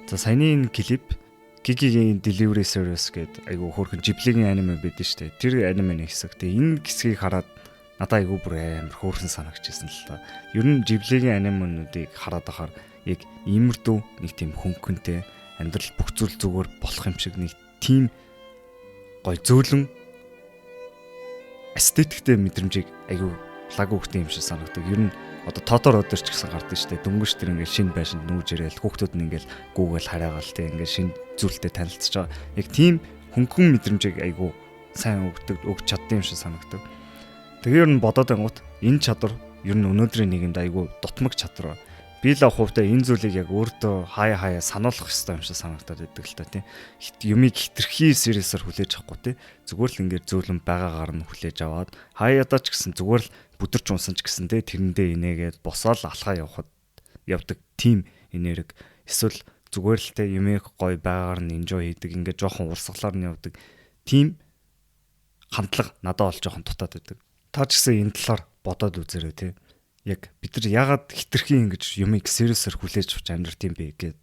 За саяны энэ клип Gigiгийн Delivery Service гэдэг айгу хөөрхөн Ghibli-гийн аниме байдаг шүү дээ. Тэр анимены хэсэг. Тэгээ энэ хэсгийг хараад надад айгу бүр амар хөөрхөн санагдчихсэн л та. Ер нь Ghibli-гийн анименуудыг хараад ахаар яг иймэрдүү нэг тийм хөнгөнтэй амьдрал бүх зүйл зүгээр болох юм шиг нэг тийм гой зөөлөн эстетиктэй мэдрэмжийг айгу лаг өгтэй юм шиг санагдав. Ер нь одоо Тотор өдөр ч гэсэн гардаг шүү дээ. Дөнгөж тэр ингээл шинэ байшинд нүүж ирээл хүүхдүүд нь ингээл гүүгээл хараагаал тэг ингээл шинэ зүйлтэй танилцж байгаа. Яг тийм хөнгөн мэдрэмжийг айгу сайн өгч чадсан юм шиг санагдав. Тэгээ ер нь бодоод ангууд энэ чадвар ер нь өнөөдрийн нийгэмд айгу дутмаг чадвар. Би л хувьдаа энэ зүйлийг яг өөртөө хаяа сануулах хэрэгтэй юм шиг санагдаад байдаг л та тийм. Юмыг хитрхи сериэсээр хүлээж авахгүй тийм. Зүгээр л ингээд зөөлөн байгаагаар нь хүлээж аваад хаяадаа ч гэсэн зүгээр л бүдэрч унсан ч гэсэн тэрэндээ инээгээд босоод алхаа явдаг тийм энерги. Эсвэл зүгээр л те юмыг гоё байгаагаар нь enjoy хийдэг ингээд жоохон урсгалаар нь явдаг тийм хандлага надад бол жоохон дутаад байдаг. Та ч гэсэн энэ талаар бодоод үзээрэй те. Яг бид нар ягаад хитрхи ингэж юмыг сериэсээр хүлээж авч амьдрт юм бэ гэд.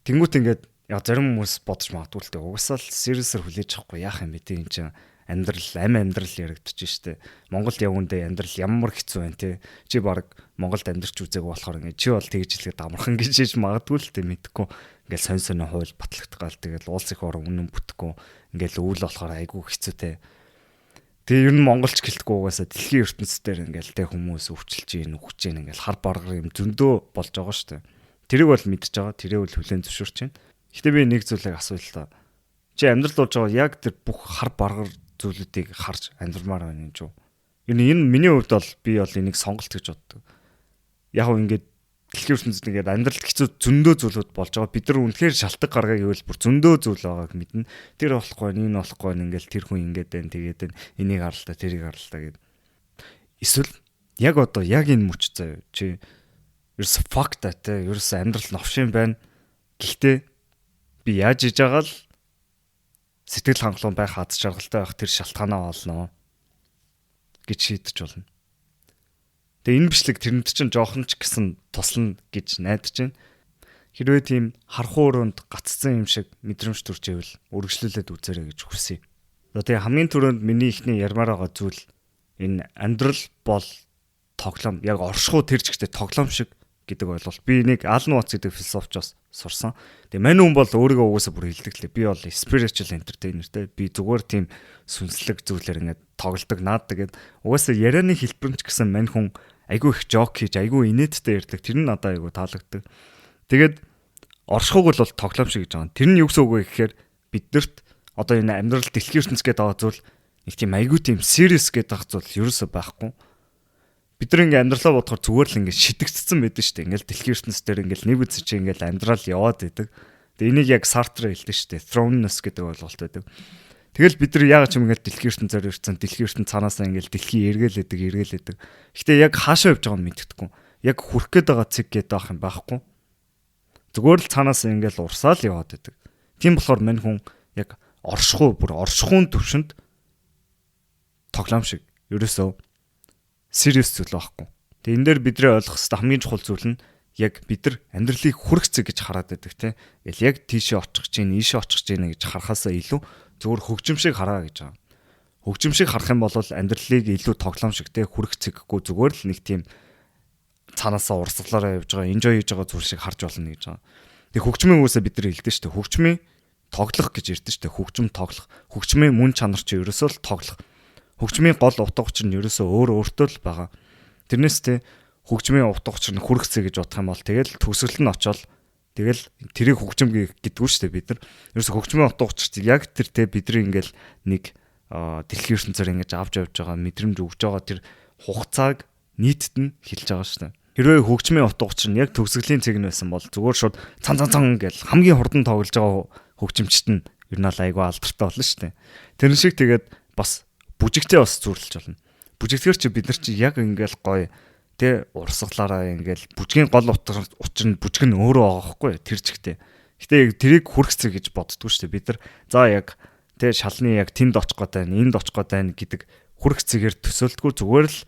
Тэнгүүт ингээд яг зарим хүмүүс бодож магадгүй л те угсаал сериэсээр хүлээж авахгүй яах юм бэ те энэ чинь амьдрал яригдчих штэ. Монголд явгандаа амьдрал ямар хэцүү байна те. Чи баг Монголд амьдрч үзээг болохоор ингээд чи бол тэгж хэлгээд амархан гэж хийж магадгүй л те мэдхгүй. Ингээд сонь сонь хууль батлагдгаал тэгэл уулс их орон үнэн бүтэхгүй. Ингээд өвөл болохоор айгүй хэцүүтэй. Тэгээ ер нь монголч гэлтгүй угаасаа дэлхийн ертөнцийн дээр ингээл тэ хүмүүс өвчлж гин үхэж гин ингээл хар баргар юм зөндөө болж байгаа шүү дээ. Тэрийг бол мэдж байгаа. Тэрийг бол хүлээн зөвшөөрч байна. Гэтэ би нэг зүйлийг асууя л та. Чи амьдрал болж байгаа яг тэр бүх хар баргар зүйлүүдийг харж амьдрмаар байна юм шүү. Энэ миний хувьд бол би бол энийг сонголт гэж боддог. Яг нь ингээд дэлхийн ертөнцид ингээд амьдралд хэцүү зөндөө зүйлүүд болж байгаа. Бид нар үнэхээр шалтгаан гаргаа гэвэл бүр зөндөө зүйл байгааг мэднэ. Тэр болохгүй, энэ болохгүй ингээл тэр хүн ингээд байна, тэгээд байна. Энийг харалтаа, тэрийг харалтаа гэд. Эсвэл яг одоо яг энэ мөч заяа чи ерөөс факт те ерөөс амьдрал новшин байна. Гэхдээ би яаж иж байгаа л сэтгэл хангалуун байх аз жаргалтай байх тэр шалтгаанаа олно гэж шийдэж болно. Тэгээ энэ бичлэг тэрэнд чинь жоохон ч гэсэн туслана гэж найдаж байна. Хэрвээ тийм хархуу өрөөнд гаццсан юм шиг мэдрэмж төрж ивэл үргэлжлүүлээд үзээрэй гэж хүсье. За тэгээ хамгийн түрүүнд миний ихний ярмаар байгаа зүйл энэ амьдрал бол тоглоом, яг оршихуй тэр чигтээ тоглоом шиг гэдэг ойлголт. Би энийг Алан Ватс гэдэг философчоос сурсан. Тэгээ мань хүн бол өөрийгөө угаасаа бүр хэлдэг лээ. Би бол spiritual entertainer те. Би зүгээр тийм сүнслэг зүйлээр ингээд тоглодог, нааддаг гэд. Угаасаа ярианы хэлбэр ч гэсэн мань хүн айгүй их жок хийж, айгүй инээдтэй ярьдаг. Тэр нь надад айгүй таалагддаг. Тэгээд оршихуйг бол тоглоом шиг гэж байгаа. Тэр нь юу гэсэн үг вэ гэхээр биднэрт одоо энэ амьдрал дэлхийн ертөнц гэдэг байгаа зүйл нэг тийм айгүй тийм serious гэдэг байгаа зүйл ерөөсөө байхгүй. Бид нар ингээ амьдралаа бодохоор зүгээр л ингээ шидэгцсэн байдаг шүү дээ. Ингээл дэлхийн ертөнцийн дээр ингээл нэг үзэж ингээл амьдрал яваад байдаг. Тэгээ энийг яг Сартр хэлдэг шүү дээ. Thrownness гэдэг ойлголт байдаг. Тэгэл бид нар яагаад ч юм ингээл дэлхийн ертөнцөөр ирсэн дэлхийн ертөнц цаанаасаа ингээл дэлхий эргэлээдэг. Гэхдээ яг хаашаа явж байгааг нь мэддэхгүй. Яг хүрх гээд байгаа цэг гээд байх юм байхгүй. Зүгээр л цаанаасаа ингээл урсаал яваад байдаг. Тийм болохоор мань хүн яг оршихуун төвшөнд тоглоом шиг ерөөсөө serious зүйл байхгүй. Тэгээ энэ дээр бидний ойлгох хэрэгтэй хамгийн чухал зүйл нь яг бид нар амьдралыг хүрх цэг гэж хараад байдаг тийм. Ингээл яг тийшээ очих чинь, ийшээ очих чинь гэж харахаасаа илүү зөвхөн хөгжим шиг хараа гэж байгаа. Хөгжим шиг харах юм бол амьдралыг илүү тоглоом шиг тийм хүрх цэггүй зүгээр л нэг тийм цаанаасаа урсгалаараа явж байгаа, enjoy хийж байгаа зүйл шиг харж болно гэж байгаа. Тэгээ хөгжмийн үгсээ бид нар хэлдэг шүү дээ. Хөгжмийн тоглох гэж ярьдаг шүү дээ. Хөгжим тоглох. Хөгжмийн мөн чанар чи ерөөсөө л тоглох. Хөгжмийн гол утга учир нь ерөөсөө өөртөө л байгаа. Тэрнээс тэ хөгжмийн утга учир нь хүрхцээ гэж бодох юм бол тэгэл төгсгөл нь очоод тэгэл тэрийг хөгжим гэдгүү шүү дээ бид нар. Ерөөсөө хөгжмийн утга учир яг тэр тэ бидний ингээл нэг дэлхийн ертөнцөөр ингэж авч явж байгаа мэдрэмж өгж байгаа тэр хугацааг нийтэд нь хэлж байгаа шүү дээ. Хэрвээ хөгжмийн утга учир нь яг төгсгөлийн цэг нь байсан бол зүгээр шууд цан гэл хамгийн хурдан тоглож байгаа хөгжимчт нь ер нь айгүй алдартай болно шүү дээ. Тэрэн шиг тэгээд бас бүжигтэй бас зүрлэж болно. Бүжигтэр чи бид нар чи яг ингээл гоё тэ урсгалаараа ингээл бүжгийн гол учир нь бүжиг нь өөрөө байгаа хгүй тэр чигтээ. Гэтэ тэрийг хүрхцэг гэж боддгоо шүү дээ. Бид нар за яг тэ шалны яг тэнд очих гээд байна, энд очих гээд байна гэдэг хүрхцэгээр төсөөлдгөө зүгээр л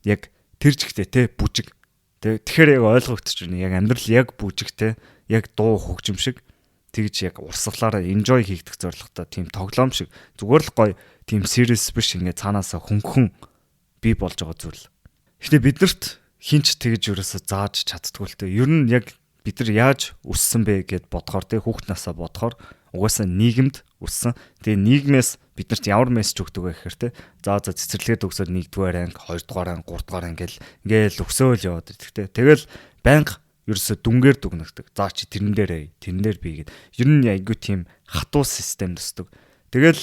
яг тэр чигтээ тэ бүжиг. Тэгэхээр яг ойлгогдож байна. Яг амьдрал яг бүжигтэй, яг дуу хөгжим шиг тэгж яг урсгалаараа enjoy хийгдэх зорилготой тийм тоглоом шиг зүгээр л гоё тийм serious биш ингээд цаанаасаа хөнгөн бий болж байгаа зүйл. Гэхдээ биднэрт хинч тэгж ерөөсө зааж чаддгүй л дээ. Ер нь яг бид нар яаж өссөн бэ гэд бодохоор те хүүхд насаа бодохоор угаасаа нийгэмд өссөн. Тэгээ нийгмээс биднэрт ямар мессеж өгдөг вэ гэхээр те за цэцэрлэгээд өгсөөр 1-р анги, 2-р анги, 3-р анги ингээл өгсөөл яваад идэх те. Тэгэл байнга ерөөсө дүнгээр дүгнэгдэг. За чи тэрэн дээр бий гэд. Ер нь айгүй тийм хатуу систем төсдөг. Тэгэл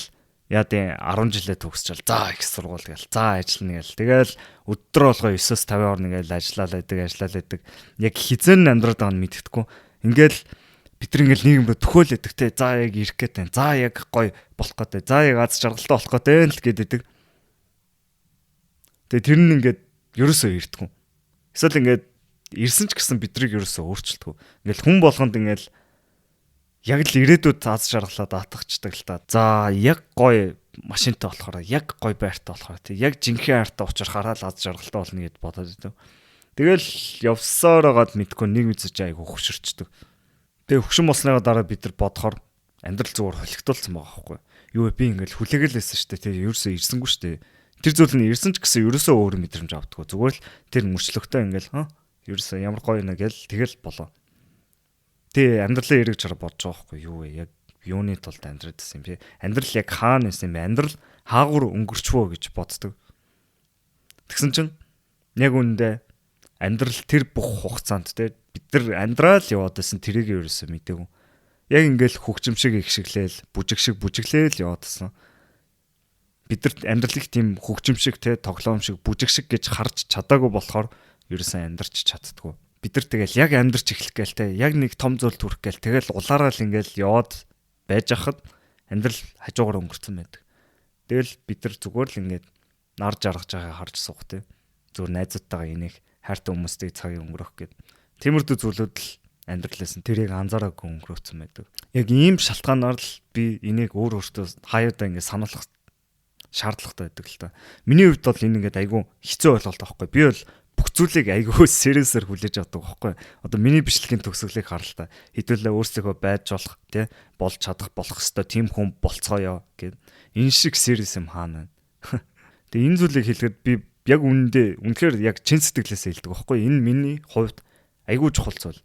яа дээ 10 жилээ төгсчээл за их сургууль гээл за ажиллана гээл. Тэгэл өдөр болгоо 9-с 50 орно гээл ажиллаа лээдэг. Яг хизэн амьдраад байгаа нь мэддэхгүй. Ингээл бид нар ингээл нийгэмд төхөөлөдөг те. За яг ирэх гээд байна. За яг гоё болох гээд. За яг аз жаргалтай болох гээд л гэдэг. Тэгээ тэр нь ингээд ерөөсөө ирдэггүй. Эсвэл ингээд ирсэн ч гэсэн бидрийг ерөөсөө өөрчилдөггүй. Ингээл хүн болгонд ингээл яг л ирээдүйд аз жаргалаа даатгачдаг л та. За яг гоё машинтай болохоор яг гоё байртай болохоор тий яг жинхэнэ хайртай уучрахаараа л аз жаргалтай болно гэд бодоод идэв. Тэгэл явсаар байгаад мэдгүй нэг мэдсэж айгу хөшөрчдөг. Тэгээ хөшин болсныгаа дараа бид нар бодохоор амьдрал зүгээр холигдуулсан байгаа байхгүй юу. Би ингээл хүлээгэлээсэн шүү дээ тий ерөөсөө ирсэнгүй шүү дээ. Тэр зүйл нь ирсэн ч гэсэн ерөөсөө өөр мэдрэмж авдаггүй. Зүгээр л тэр мөчлөгтэй ингээл ерөөсөө ямар гоё нэ гэл тэгэл болоо. Тэ амьдралаа эргэж хараа бодож байгаа байхгүй юу вэ? Яг юуны тулд амьдраад байсан юм бэ? Амьдрал яг хаана байсан юм бэ? Амьдрал хаагур өнгөрчвөө гэж боддог. Тэгсэн чинь яг үүндээ амьдрал тэр бүх хугацаанд те бид нар амьдрал яваад байсан тэрийг ерөөсөө мэдээгүй. Яг ингээл хөгжим шиг их шиглээл, бүжиглээл яваад байсан. Бидэрт амьдралыг тийм хөгжим шиг те тоглоом шиг бүжиг шиг гэж харж чадаагүй болохоор ерөөсөө амьдарч чаддгүй. Бид нар тэгэл яг амьдарч эхлэх гээл те яг нэг том зүйл төрөх гээл тэгэл улаараа л ингээл яваад байж хахад амьдрал хажуугаар өнгөрцөн байдаг. Тэгэл бид нар зүгээр л ингээд нар жаргаж байгааг харж суух те зүгээр найзуудтайгаа инех хайртай хүмүүстэй цагийг өнгөрөх гэд. Тиймэрдүү зүйлүүд л амьдралаас нь тэрийг анзаараагүй өнгөрөөцсөн байдаг. Яг ийм шалтгаанаар л би энийг өөртөө хаяадаа ингээд сануулах шаардлагатай байдаг л та. Миний хувьд бол энэ ингээд айгүй хэцүү ойлголт аахгүй. Би бол бүх зүйлийг айгүй сериусээр хүлээж авдаг байхгүй. Одоо миний бичлэгийн төгсгөлийг хар л та. Хэдүүлээ өөрсдөө байж болох тий болж чадах болох хэвээр тийм хүн болцгоё гэд. Энэ шиг сериус юм хаана байна. Тэгээ энэ зүйлийг хэлэхэд би яг үнэхээр яг чин сэтгэлээсээ хэлдэг байхгүй. Энэ миний хувьд айгүй чухал зүйл.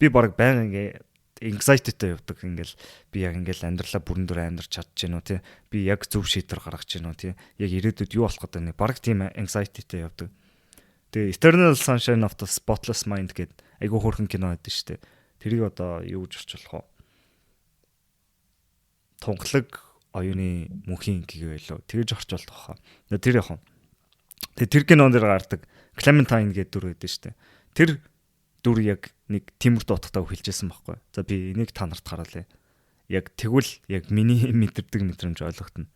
Би баг байнга ингээ anxiety-тэй явдаг ингээл би яг ингээл амьдралаа бүрэн дүр амьдарч чадж гэнэ үү тий. Би яг зөв шийдвэр гаргаж гэнэ үү тий. Яг ирээдүйд юу болох гэдэг нэг баг тийм anxiety-тэй явдаг. Тэгээ Eternal Sunshine of the Spotless Mind гэдэг айгүй хөөрхөн кино байдаг шүү дээ. Тэрийг одоо юу гэж орчуулах вэ? Тунгалаг оюуны мөнхийн гэгээ байлоо. Тэгэж орчуулдаг хаа. Тэр яг. Тэгээ тэр кинон дээр гардаг Clementine гэдэг дүр байдаг шүү дээ. Тэр дүр яг нэг Тимүр дутагтаа хэлжсэн байхгүй. За би энийг та нарт хараалаа. Яг тэгвэл яг миний мэдэрдэг мэдрэмж ойлгохтно.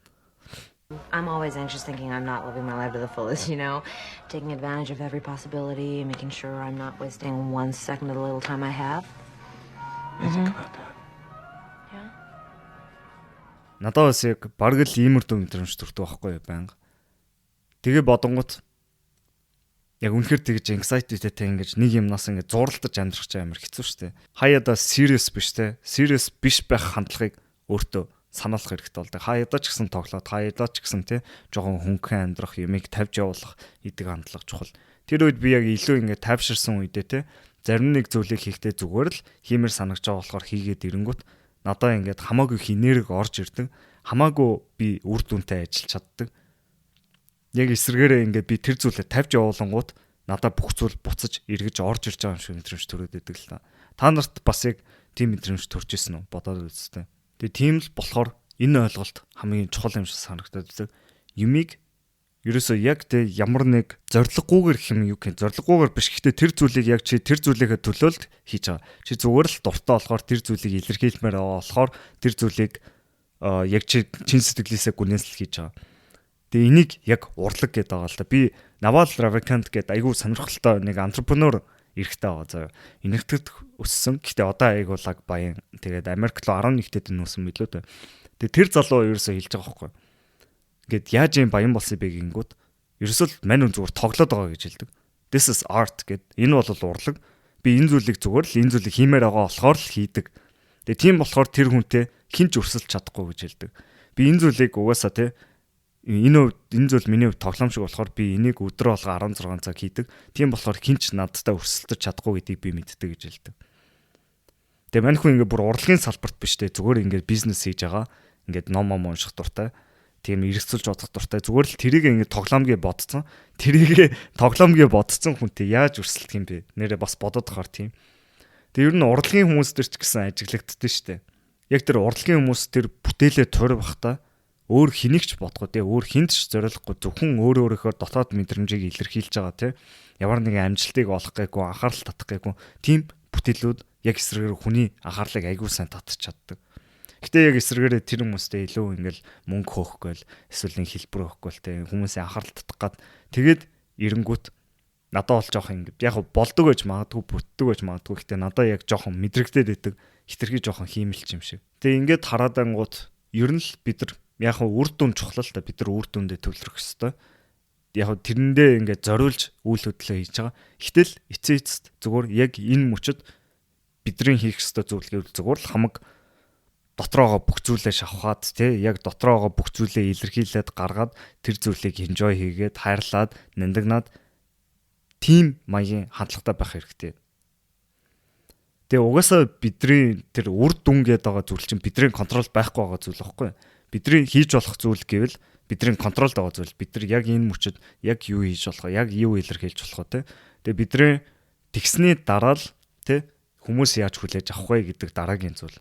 I'm always anxious thinking I'm not living my life to the fullest, you know, taking advantage of every possibility, making sure I'm not wasting 1 second of the little time I have. I think about that. Yeah. Надад бас яг бараг л иймэрдүү мэдрэмж төрдөг байхгүй байнга. Тэгээ бодонгууд яг үнэхээр тэгж anxiety-тэй ингэж нэг юмнаас ингэ зурлаж амьдрах ч амар хэцүү шүү дээ. Хаяада serious биш те. Serious биш байх хандлагыг өөртөө санаалах хэрэгтэй болдог. Хаяадаа ч гэсэн тоглоод, хаяадаа ч гэсэн тий жоохон хөнгөн амьдрах, юмыг тавьж явуулах идэг хандлага чухал. Тэр үед би яг илүү ингэ тайвширсан үедээ тий зарим нэг зүйлийг хийхдээ зүгээр л хиймэр санагч байгаа болохоор хийгээд ирэнгүүт надаа ингээд хамаагүй хинэрэг орж ирдэг. Хамаагүй би үр дүнтэй ажиллаж чаддаг. Яг эсэргээрээ ингээд би тэр зүйлээ тавьж явуулангууд надаа бүх зүйл буцаж эргэж орж ирж байгаа юм шиг мэдрэмж төрөөд байдаг л та. Та нарт бас яг тийм мэдрэмж төрж ирсэн үү? Бодоод үзтээ. Тэгээ тийм л болохоор энэ ойлголт хамгийн чухал юм шиг санагдаад байна. Юмиг ерөөсөө яг тэ ямар нэг зориггүйгээр гэх юм юу гэх зориггүйгээр биш. Гэхдээ тэр зүйлийг яг чи тэр зүйлийнхээ төлөөлд хийж байгаа. Чи зүгээр л дуртай болохоор тэр зүйлийг илэрхийлмээр байгаа болохоор тэр зүйлийг яг чи чин сэтгэлээсээ гүнээсэл хийж байгаа. Тэгээ энийг яг урлаг гэдэг байгаа л та. Би Naval Ravikant гэдэг айгүй сонирхолтой нэг антрепренер эрэхтэй байгаа заяа. Энэгтэйд өссөн. Гэхдээ одоо айгуулаг баян. Тэгээд Америк руу 11-т нүүсэн билүү дээ. Тэгээд тэр залуу ерөөсөө хэлж байгаа байхгүй. Ингээд яаж юм баян болсон бэ гингүүд ерөөсөө мань зүгээр тоглоод байгаа гэж хэлдэг. This is art гэд. Энэ бол урлаг. Би энэ зүйлийг зүгээр л энэ зүйлийг хиймээр байгаа болохоор л хийдэг. Тэгээ тийм болохоор тэр хүнтэй хинч өрсөлдөж чадахгүй гэж хэлдэг. Би энэ зүйлийг угаасаа те энэ зүйл миний хувьд тоглоом шиг болохоор би энийг өдрөө болго 16 цаг хийдэг. Тийм болохоор хинч надтай өрсөлдөж чадахгүй гэдгийг би мэддэг гэж хэлдэг. Тэгээ мань хүн ингээ бүр урлагийн салбарт биш те зүгээр ингээ бизнес хийж байгаа. Ингээд ном унших дуртай. Тийм эргэцүүлж бодох дуртай. Зүгээр л тэрийг ингээ тоглоомгийн бодцсон. Тэрийг тоглоомгийн бодцсон хүнтэй яаж өрсөлдөх юм бэ? Нэрээ бас бодоод ахаар тийм. Тэгээ ер нь урлагийн хүмүүс төр ч гэсэн ажиглагддсан шүү дээ. Яг тэр урлагийн хүмүүс тэр бүтээлээ турь бахта өөр хэнийгч бодгоо те өөр хинт ч зориулахгүй зөвхөн өөрөөхөө дотоод мэдрэмжийг илэрхийлж байгаа те. Ямар нэгэн амжилтыг олох гээгүй анхаарал татах гээгүй тийм бүтээлүүд яг эсрэгээр хүний анхаарлыг аягүй сайн татчих чаддаг. Гэтэ яг эсрэгээрээ тэр хүмүүстэй илүү ингээл мөнгө хөөхгүй л эсвэл нэг хэлбэр өгөхгүй л те хүмүүсийн анхаарал татах гад тэгээд эренгүүт надад бол жоох ингээд яг болдог гэж магадгүй бүтдэг гэж магадгүй гэтэ надад яг жоохон мэдрэгдээд байдаг хитрхи жоохон хиймэлч юм шиг. Тэгээ ингээд хараад ангууд ер нь л бид нар яг үр дүн чухал л та бид нар үр дүндээ төвлөрөх ёстой. Яг тэрэндээ ингээд зориулж үйл хөдлөлөө хийж байгаа. Гэтэл эцээ эцэст зүгээр яг энэ мөчөд бидний хийх ёстой зүйл гэвэл зүгээр л хамаг дотроогоо бүх зүйлээ шавхаад тий яг дотроогоо бүх зүйлээ илэрхийлээд гаргаад тэр зүйлийг enjoy хийгээд хайрлаад нандинаад тим маягийн хандлагатай байх хэрэгтэй. Тэгээ угаасаа бидний тэр үр дүн гэдэг байгаа зүйл чинь бидний контрол байхгүй байгаа зүйл байхгүй. Бидний хийж болох зүйл гэвэл бидний контролд байгаа зүйл. Бид нар яг энэ мөчөд яг юу хийж болох, яг юу илэрхийлж болох тий. Тэгээ бидний тэгсний дараа л тий хүмүүс яаж хүлээж авах вэ гэдэг дараагийн зүйл.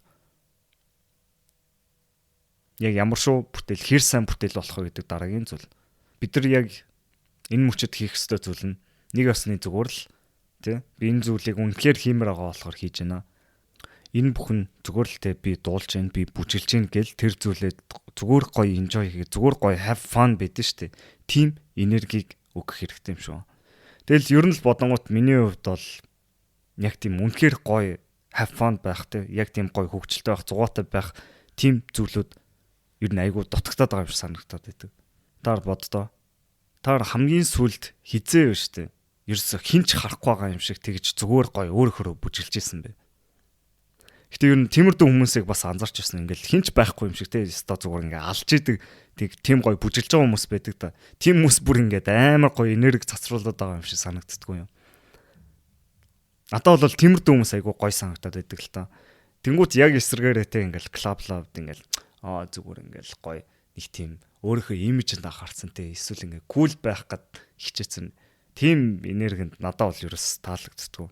Яг ямар шүү бүтээл хэр сайн бүтээл болох вэ гэдэг дараагийн зүйл. Бид нар яг энэ мөчөд хийх ёстой зүйл нь нэг осны зүгээр л тий би энэ зүйлийг үнэхээр хиймээр байгаа болохоор хийж байна. Энэ бүхэн зүгээр л тий би дуулж байна, би бүжиглж байна гэл тэр зүйлээ зүгээр гоё enjoy хийгээ, зүгээр гоё have fun байдэн штэ. Тим энергийг өгөх хэрэгтэй юм шүү. Тэгэл ер нь л бодонгууд миний хувьд бол яг тийм үнэхээр гоё have fun байх тий яг тийм гоё хөвгчлөлтэй байх, зугаатай байх тим зүйлүүд ер нь айгүй дутагтаад байгаа юм шиг санагдаад байдаг. Таар боддоо. Таар хамгийн сүлд хизээ вэ штэ. Ерөөсө хинч харахгүй байгаа юм шиг тэгж зүгээр гоё өөрөөрөө бүжиглж ийсэн бэ. Гэтэ ер нь тиймэрдүү хүмүүсийг бас анзаарч ирсэн. Ингээл хинч байхгүй юм шиг те. Өстой зүгээр ингээ алж идэг. Тэг тийм гоё бүжиглж байгаа хүмүүс байдаг да. Тийм хүмүүс бүр ингээд амар гоё энерги цацруулаад байгаа юм шиг санагддаггүй юм. Надад бол тиймэрдүү хүмүүс айгүй гоё санагдаад байдаг л та. Тэнгүүт яг эсрэгээрээ те ингээл клаб ингээл зүгээр ингээл гоё нэг тийм өөрийнхөө имижэнд анхаарсан те эсвэл ингээ кул байх гад хичээсэн тийм энергинд надад бол ерөөс таалагддаггүй.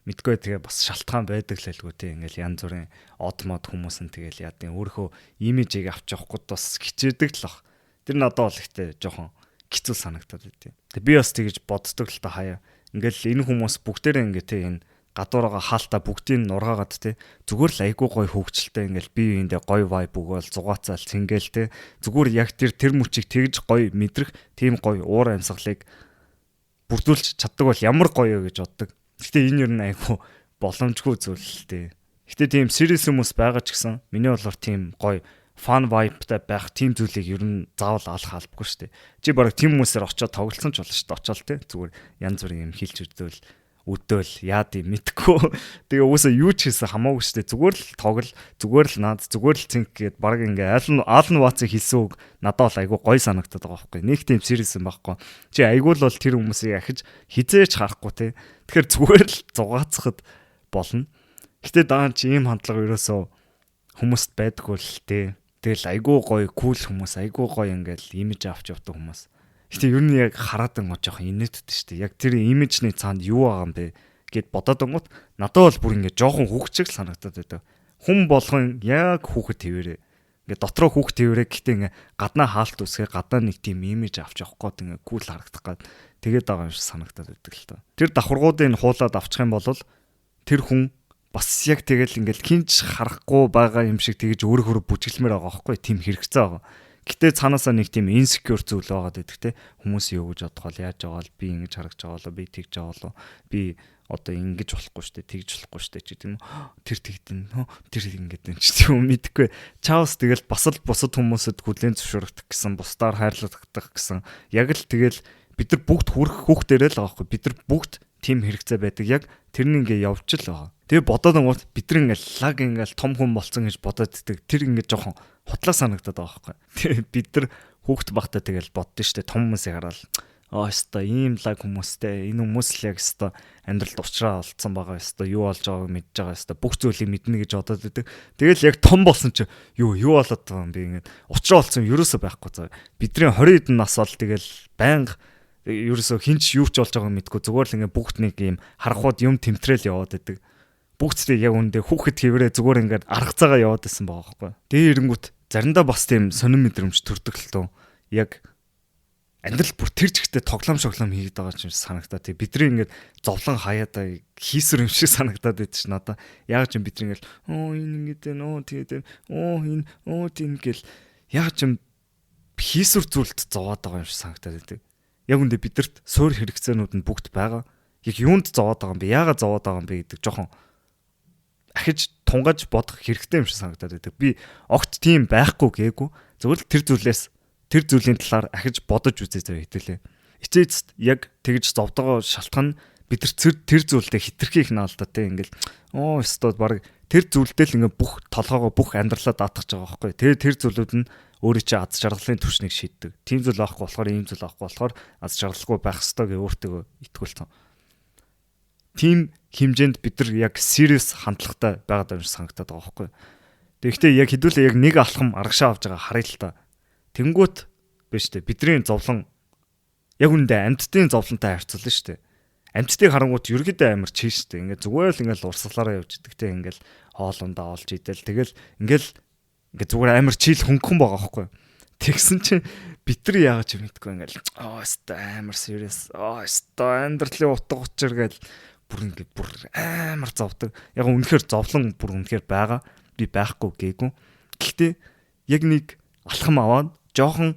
Мэдгүй тэгээ бас шалтгаан байдаг л байлгүй те ингээл янз бүрийн одмод хүмүүс нь тэгэл яа тийм өөрийнхөө имижийг авч явахгүй бас хичээдэг л бах. Тэр надад бол ихтэй жоохон хэцүү санагдаад байдیں۔ Тэгээ би бас тэгэж боддог л та хаяа. Ингээл энэ хүмүүс бүгдээрээ ингээ те энэ гадуурага хаалтаа бүгдийг нургаагаад те зүгээр л айгүй гой хөвгчлээ ингээл бие биендээ гой vibe өгөөл зугаацаал цингээл те зүгээр яг тэр мөчийг тэгж гой мэдрэх тийм гой уур амьсгалыг бүрдүүлж чаддаг бол ямар гоё гэж боддог. Гэтэ энэ юу н айгүй боломжгүй зүйл л те. Гэтэ тийм serious хүмүүс байгаа ч гэсэн миний болоор тийм гой fun vibe-тай байх тийм зүйлийг ер нь заавал алах албагүй шүү дээ. Чи бараг тийм хүмүүсээр очиод тоглолцсон ч болно шүү дээ. Очоод те зүгээр янз бүрийн юм хийлж өгдөөл үдэл яад юм мэдгүй. Тэгээ уусаа юу ч хийсэн хамаагүй шүү дээ. Зүгээр л тоглол, зүгээр л наад, зүгээр л цинк гээд баг ингээ Алан Ватсын хэлсэн үг надад бол айгүй гой санагдаад байгаа байхгүй. Нэг тийм serious юм байхгүй. Чи айгүй л бол тэр хүмүүсийг ахиж хизээч харахгүй те. Тэгэхээр зүгээр л зугаацахад болно. Гэтэ даа чи ийм хандлага ерөөсөө хүмүүст байдаггүй л те. Тэгэл айгүй гоё кул хүмүүс, айгүй гоё ингээл имиж авч явдаг хүмүүс. Гэтэ ер нь яг хараад ангууд жоохон инээдтэй шүү дээ. Яг тэр имижний цаанд юу байгаа юм бэ гэд бодоод ангууд надад бол бүр ингээ жоохон хүүхчиг санагдаад байдаг. Хүн болгон яг хүүхэд твэрээ. Ингээ дотроо хүүхэд твэрээ гэхдээ ингээ гаднаа хаалт үсгээ гаднаа нэг тийм имиж авч явах гээд ингээ кул харагдах гээд тэгээд байгаа юм шиг санагдаад байдаг л та. Тэр давхаргуудыг хуулаад авчих юм бол тэр хүн бас яг тэгэл ингээл хинч харахгүй байгаа юм шиг тэгж өөрөөр бүжиглмээр байгаа байхгүй тийм хэрэгцээ байгаа. Гэтэ цаанаасаа нэг тийм insecure зүйл байгаад байдаг те хүмүүс юу гэж бодох вэ яаж байгаа л би ингэж харагдж байгаа л би тэгж байгаа л би одоо ингэж болохгүй штэ тэгж болохгүй штэ ч гэдэг юм тэр тэгтэн тэр ингэж юм ч тийм мэдхгүй чаус тэгэл бас л бусад хүмүүсэд хүлээн зөвшөөрөх гэсэн бусдаар хайрлагдах гэсэн яг л тэгэл бид нар бүгд хүүхдэрээ л байгаа байхгүй бид нар бүгд тим хэрэгцээ байдаг. Яг тэрний ингээ явж л байгаа. Тэгээ бодоод онгот бид нар ингээ лаг ингээ том хүн болцсон гэж бодоод иддэг. Тэр ингээ жоохон хутлаа санагдаад байгаа байхгүй. Тэгээ бид нар хүүхд багтаа тэгэл боддоо штэ том хүмүүсийг хараад өстой ийм лаг хүмүүстэй энэ хүмүүс л яг өстой амьдралд уучраа олцсон байгаа өстой юу болж байгааг мэдж байгаа өстой бүх зүйлийг мэднэ гэж бодоод идэг. Тэгэл яг том болсон чи юу болоод байгаа юм би ингээд уучраа олцсон ерөөсөө байхгүй цаа. Бидний 20 хэдэн нас бол тэгэл байнга ерөөсөө хинч юу ч болж байгааг мэдгүй зүгээр л ингээд бүгд нэг юм харахууд юм тэмтрэл яваад идэг. Бүгдсээ яг үндэ хүүхэд хэврээ зүгээр ингээд аргацаагаа яваад исэн байгаа байхгүй. Тэгээ ирэнгүүт заримдаа бас тийм сонирн мэдрэмж төрдөг л тоо. Яг амьдрал бүр тэр чигтээ тоглоом шоглоом хийгээд байгаа ч юм санагдаад тий бидний ингээд зовлон хаяада хийсэр юм шиг санагдаад байд ш надаа яг ч бидний ингээд энэ ингээд тэгээд энэ тийм гэл яг ч хийсүр зүйлд зовоод байгаа юм шиг санагдаад байдаг. Яг үндэ бидэрт суур хэрэгцээнүүд нь бүгд байгаа. Яг юунд зовоод байгаа юм бэ? Яагаад зовоод байгаа юм бэ гэдэг жоохон ахиж тунгаж бодох хэрэгтэй юм шиг санагдаад байдаг. Би огт тийм байхгүй гээгүй. Зөвхөн л тэр зүйлийн талаар ахиж бодож үзээ хэдүүлээ. Эцээст яг тэгж зовдогоо шалтгаан нь бид тэр зүйлдээ хитрхи их наалдаа те ингээл өстод баг тэр зүйлдээ л ингээ бүх толгоогоо бүх амьдралаа даатгах байгаа байхгүй. Тэр зүйлүүд нь өөрийн чинь аз жаргалын түвшнийг шийддэг. Тийм зүйл авахгүй болохоор ийм зүйл авахгүй болохоор аз жаргалгүй байх ёстой гэж өөртөө итгүүлсэн. Тийм хэмжээнд бид нар яг serious хандлагатай байгаад байгаа юм санагдаад байгаа байхгүй. Тэгэхдээ яг хэдүүлээ яг нэг алхам аргашаа авч байгаа харъя л та. Тэнгүүт биш үү бидний зовлон яг үндэ амьдтын зовлонтой харьцуулна шүү дээ. Амьдтыг харангуут ерөөдөө амар чий шүү дээ. Ингээ зүгээр л ингээл урсгалаараа явж идэг те ингээл хоолундаа олж идэл тэгэл ингээл ингээ зүгээр амар чийл хөнгөн байгаа байхгүй. Тэгсэн чинь бид нар яагаад ч мэдгүй ингээл өстой амар serious өстой амьдралын утга учир гээл бүр амар зовдөг. Яг үнэхээр зовлон бүр үнэхээр байгаа. Би байхгүй гээгүй. Гэхдээ яг нэг алхам аваад жоохон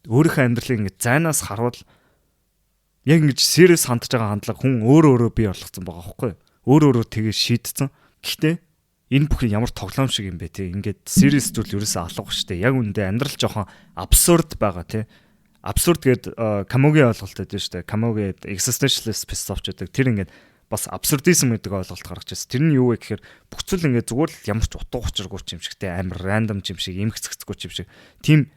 өөрийнхөө амьдралыг ингэ зайнаас харуул яг ингэж serious хандж байгаа хандлага хүн өөрөө бий болгоцсон байгаа байхгүй. Өөрөө тэгээ шийдсэн. Гэхдээ энэ бүх ямар тоглоом шиг юм бэ те. Ингээд serious зүйл ерөөсөө алга шүү дээ. Яг үндэ амьдрал жоохон абсурд байгаа те. Абсурд гээд Камогийн ойлголт байдаг шүү дээ. Камогийн existentialist philosophy гэдэг тэр ингээд бас абсурдизм гэдэг ойлголт гаргаж ирсэн. Тэр нь юу вэ гэхээр бүх зүйл ингээд зүгээр л ямар ч утга учиргүй юм шигтэй амар рандом юм шиг эмгцэгцгүй юм шиг тийм